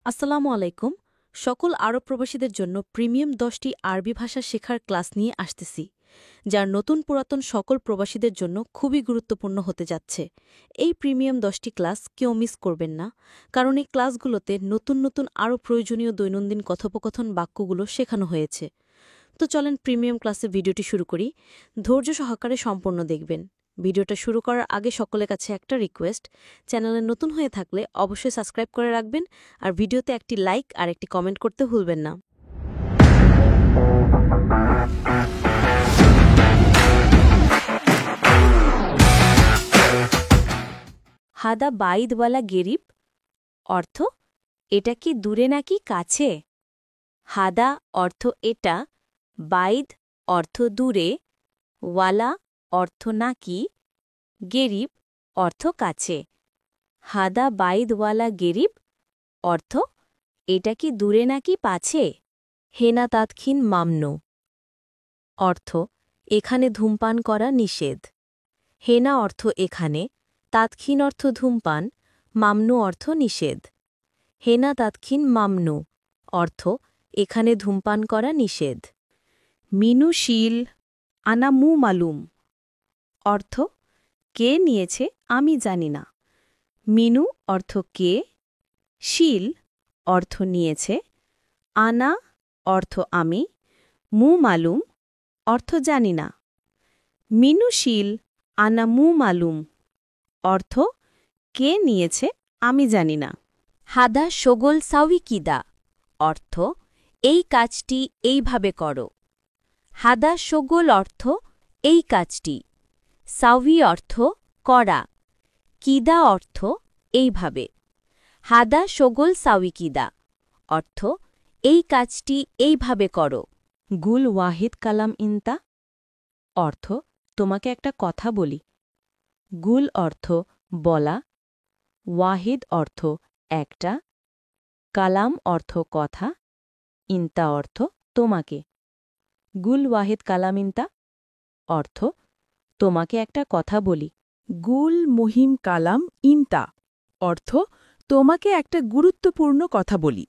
আসসালামু আলাইকুম। সকল আরব প্রবাসীদের জন্য প্রিমিয়াম 10টি আরবি ভাষা শেখার ক্লাস নিয়ে আসতেছি, যার নতুন পুরাতন সকল প্রবাসীদের জন্য খুবই গুরুত্বপূর্ণ হতে যাচ্ছে। এই প্রিমিয়াম 10টি ক্লাস কেউ মিস করবেন না, কারণ এই ক্লাসগুলোতে নতুন নতুন আরও প্রয়োজনীয় দৈনন্দিন কথোপকথন বাক্যগুলো শেখানো হয়েছে। তো চলেন প্রিমিয়াম ক্লাসে ভিডিওটি শুরু করি। ধৈর্য সহকারে সম্পূর্ণ দেখবেন। ভিডিওটা শুরু করার আগে সকলের কাছে একটা রিকোয়েস্ট, চ্যানেলে নতুন হয়ে থাকলে অবশ্যই সাবস্ক্রাইব করে রাখবেন, আর ভিডিওতে একটি লাইক আর একটি কমেন্ট করতে ভুলবেন না। হাদা বাইদওয়ালা গেরিব অর্থ এটা কি দূরে নাকি কাছে? হাদা অর্থ এটা, বাইদ অর্থ দূরে, ওয়ালা অর্থ নাকি, গেরিব অর্থ কাছে। হাদা বাইদওয়ালা গেরিব অর্থ এটা কি দূরে নাকি পাছে? হেনা তাৎক্ষীন মামনু অর্থ এখানে ধূমপান করা নিষেধ। হেনা অর্থ এখানে, তাৎক্ষীন অর্থ ধূমপান, মামনু অর্থ নিষেধ। হেনা তাৎক্ষীন মামনু অর্থ এখানে ধূমপান করা নিষেধ। মিনুশীল আনা মু মালুম অর্থ কে নিয়েছে আমি জানি না। মিনু অর্থ কে, শীল অর্থ নিয়েছে, আনা অর্থ আমি, মু মালুম অর্থ জানি না। মিনুশীল আনা মু মালুম অর্থ কে নিয়েছে আমি জানি না। হাদা শোগল সাউই কিদা অর্থ এই কাজটি এইভাবে করো। হাদা শোগল অর্থ এই কাজটি, সাউই অর্থ করা, কিদা অর্থ এইভাবে। হাদা শোগল সাউই কিদা অর্থ এই কাজটি এইভাবে করো। গুল ওয়াহিদ কালাম ইনতা অর্থ তোমাকে একটা কথা বলি। গুল অর্থ বলা, ওয়াহিদ অর্থ একটা, কালাম অর্থ কথা, ইনতা অর্থ তোমাকে। গুল ওয়াহিদ কালাম ইনতা অর্থ তোমাকে একটা কথা বলি। গুল মুহিম কালাম ইনতা অর্থ তোমাকে একটা গুরুত্বপূর্ণ কথা বলি।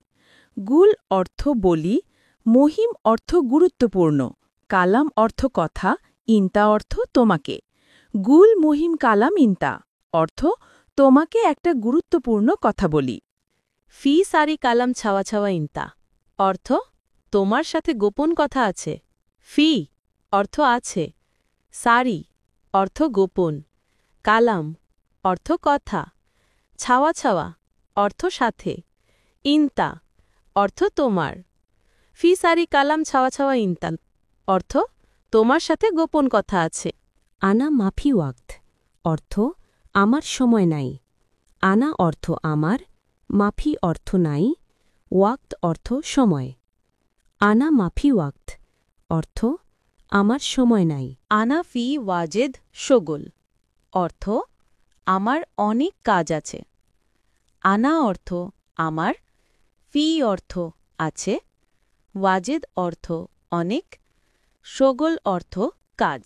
গুল অর্থ বলি, মহিম অর্থ গুরুত্বপূর্ণ, কালাম অর্থ কথা, ইনতা অর্থ তোমাকে। গুল মুহিম কালাম ইনতা অর্থ তোমাকে একটা গুরুত্বপূর্ণ কথা বলি। ফি সারি কালাম ছাওয়া ছাওয়া ইনতা অর্থ তোমার সাথে গোপন কথা আছে। ফি অর্থ আছে, সারি অর্থ গোপন, কালাম অর্থ কথা, ছাওয়া ছাওয়া অর্থ সাথে, ইনতা অর্থ তোমার। ফি সারি কালাম ছাওয়া ছাওয়া ইনতান অর্থ তোমার সাথে গোপন কথা আছে। আনা মাফি ওয়াক্ত অর্থ আমার সময় নাই। আনা অর্থ আমার, মাফি অর্থ নাই, ওয়াক্ত অর্থ সময়। আনা মাফি ওয়াক্ত অর্থ আমার সময় নাই। আনা ফি ওয়াজেদ শোগল অর্থ আমার অনেক কাজ আছে। আনা অর্থ আমার, ফি অর্থ আছে, ওয়াজেদ অর্থ অনেক, শোগল অর্থ কাজ।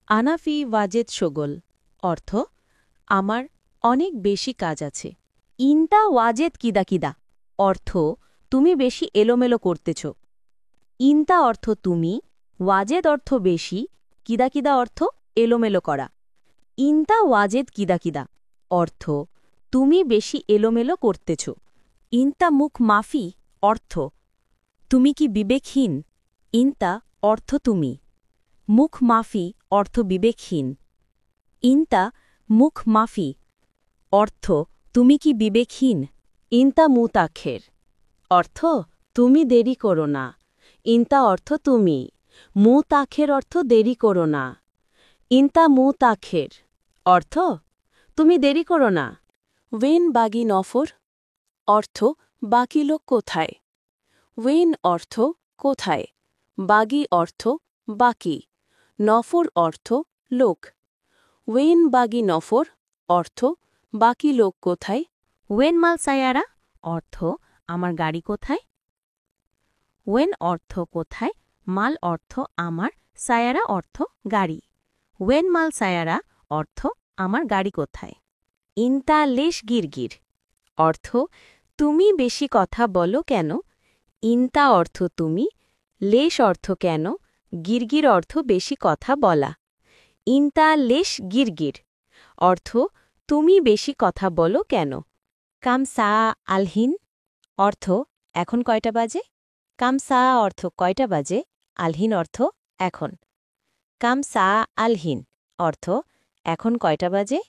আনা ফি ওয়াজেদ শোগল অর্থ আমার অনেক বেশি কাজ আছে। ইনতা ওয়াজেদ কিদা কিদা অর্থ তুমি বেশি এলোমেলো করতেছ। ইনতা অর্থ তুমি, ওয়াজেদ অর্থ বেশি, কিদা কিদা অর্থ এলোমেলো করা। ইনতা ওয়াজেদ কিদা কিদা অর্থ তুমি বেশি এলোমেলো করতেছ। ইনতা মুখ মাফি অর্থ তুমি কি বিবেকহীন। ইনতা অর্থ তুমি, মুখ মাফি অর্থ বিবেকহীন। ইনতা মুখ মাফি অর্থ তুমি কি বিবেকহীন। ইনতা মুতাক্ষের অর্থ তুমি দেরি করো না। ইনতা অর্থ তুমি, মুতাক্ষের অর্থ দেরি করো না। ইনতা মুতাক্ষের অর্থ তুমি দেরি করো না। ওয়েন বাগি নফর অর্থ বাকি লোক কোথায়। ওয়েন অর্থ কোথায়, বাগি অর্থ বাকি, নফর অর্থ লোক। ওয়েন বাগি নফর অর্থ বাকি লোক কোথায়। ওয়েন মাল সায়ারা অর্থ আমার গাড়ি কোথায়। ওয়েন অর্থ কোথায়, মাল অর্থ আমার, সায়ারা অর্থ গাড়ি। ওয়েন মাল সায়ারা অর্থ আমার গাড়ি কোথায়। ইনতা লেশ গিরগির অর্থ তুমি বেশি কথা বলো কেন? ইন্তা অর্থ তুমি, লেশ অর্থ কেন, গিরগির অর্থ বেশি কথা বলা। ইন্তা লেশ গিরগির অর্থ তুমি বেশি কথা বলো কেন? কাম সা আলহিন অর্থ এখন কয়টা বাজে? কাম সা অর্থ কয়টা বাজে, আলহিন অর্থ এখন। কাম সা আলহিন অর্থ এখন কয়টা বাজে?